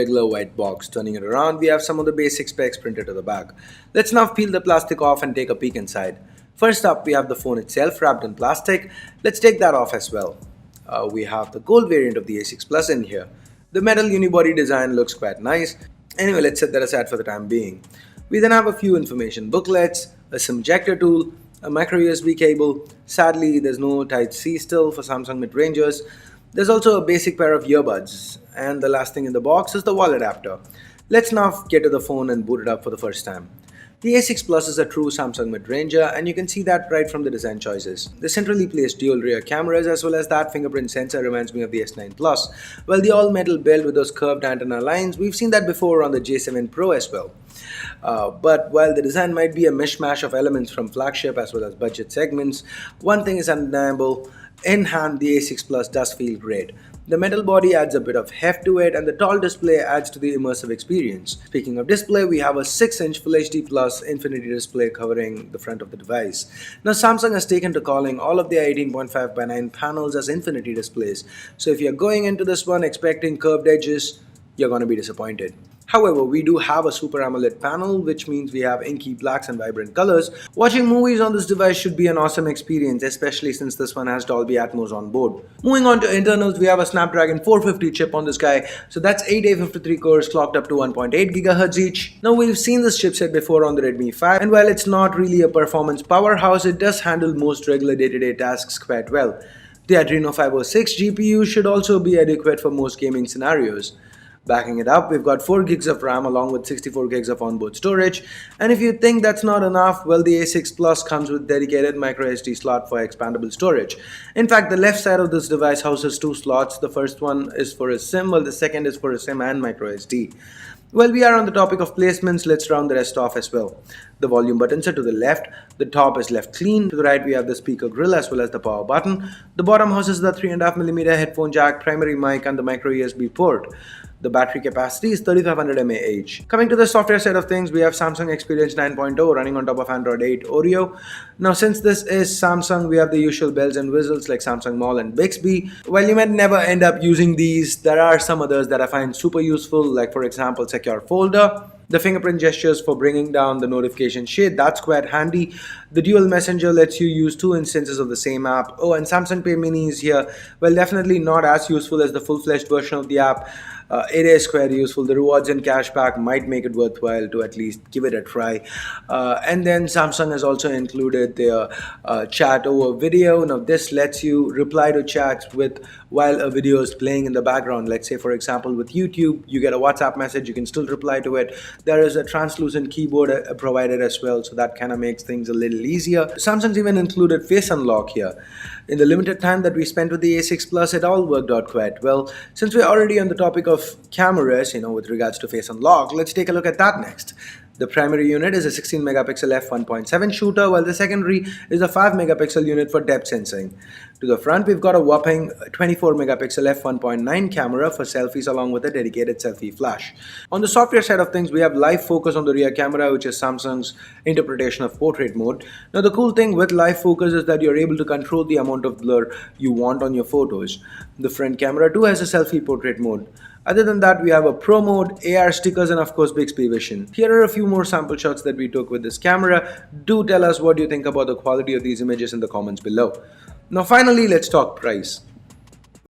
Regular white box. Turning it around, we have some of the basic specs printed to the back. Let's now peel the plastic off and take a peek inside. First up, we have the phone itself wrapped in plastic. Let's take that off as well. We have the gold variant of the A6 Plus in here. The metal unibody design looks quite nice. Anyway, let's set that aside for the time being. We then have a few information booklets, a SIM ejector tool, a micro USB cable. Sadly, there's no Type-C still for Samsung mid-rangers. There's also a basic pair of earbuds, and the last thing in the box is the wall adapter. Let's now get to the phone and boot it up for the first time. The A6 Plus is a true Samsung mid-ranger, and you can see that right from the design choices. The centrally placed dual rear cameras as well as that fingerprint sensor reminds me of the S9 Plus, while the all-metal build with those curved antenna lines, we've seen that before on the J7 Pro as well. But while the design might be a mishmash of elements from flagship as well as budget segments, one thing is undeniable. In hand, the A6 Plus does feel great. The metal body adds a bit of heft to it, and the tall display adds to the immersive experience. Speaking of display, we have a 6-inch Full HD Plus Infinity display covering the front of the device. Now, Samsung has taken to calling all of their 18.5:9 panels as Infinity displays, so if you're going into this one expecting curved edges, you're going to be disappointed. However, we do have a Super AMOLED panel, which means we have inky blacks and vibrant colors. Watching movies on this device should be an awesome experience, especially since this one has Dolby Atmos on board. Moving on to internals, we have a Snapdragon 450 chip on this guy, so that's 8 A53 cores clocked up to 1.8 GHz each. Now, we've seen this chipset before on the Redmi 5, and while it's not really a performance powerhouse, it does handle most regular day-to-day tasks quite well. The Adreno 506 GPU should also be adequate for most gaming scenarios. Backing it up, we've got 4 gigs of RAM along with 64 gigs of onboard storage. And if you think that's not enough, well, the A6 Plus comes with dedicated microSD slot for expandable storage. In fact, the left side of this device houses 2 slots. The first one is for a SIM, while the second is for a SIM and microSD. While we are on the topic of placements, let's round the rest off as well. The volume buttons are to the left, the top is left clean, to the right we have the speaker grill as well as the power button. The bottom houses the 3.5mm headphone jack, primary mic and the micro USB port. The battery capacity is 3500 mAh. Coming to the software side of things, we have Samsung Experience 9.0 running on top of Android 8 Oreo. Now, since this is Samsung, we have the usual bells and whistles like Samsung Mall and Bixby. While you might never end up using these, there are some others that I find super useful, like for example, Secure Folder. The fingerprint gestures for bringing down the notification shade, that's quite handy. The dual messenger lets you use 2 instances of the same app. Oh, and Samsung Pay Mini is here. Well, definitely not as useful as the full-fledged version of the app. It is quite useful. The rewards and cashback might make it worthwhile to at least give it a try. And then Samsung has also included their chat over video. Now, this lets you reply to chats while a video is playing in the background. Let's say, for example, with YouTube, you get a WhatsApp message, you can still reply to it. There is a translucent keyboard provided as well, so that kind of makes things a little easier. Samsung's even included Face Unlock here. In the limited time that we spent with the A6 Plus, it all worked out quite well. Since we're already on the topic of cameras, with regards to Face Unlock, let's take a look at that next. The primary unit is a 16 megapixel f1.7 shooter, while the secondary is a 5 megapixel unit for depth sensing. To the front, we've got a whopping 24 megapixel f1.9 camera for selfies along with a dedicated selfie flash. On the software side of things, we have live focus on the rear camera, which is Samsung's interpretation of portrait mode. Now, the cool thing with live focus is that you're able to control the amount of blur you want on your photos. The front camera too has a selfie portrait mode. Other than that, we have a Pro mode, AR stickers, and of course Bixby Vision. Here are a few more sample shots that we took with this camera. Do tell us what you think about the quality of these images in the comments below. Now finally, let's talk price.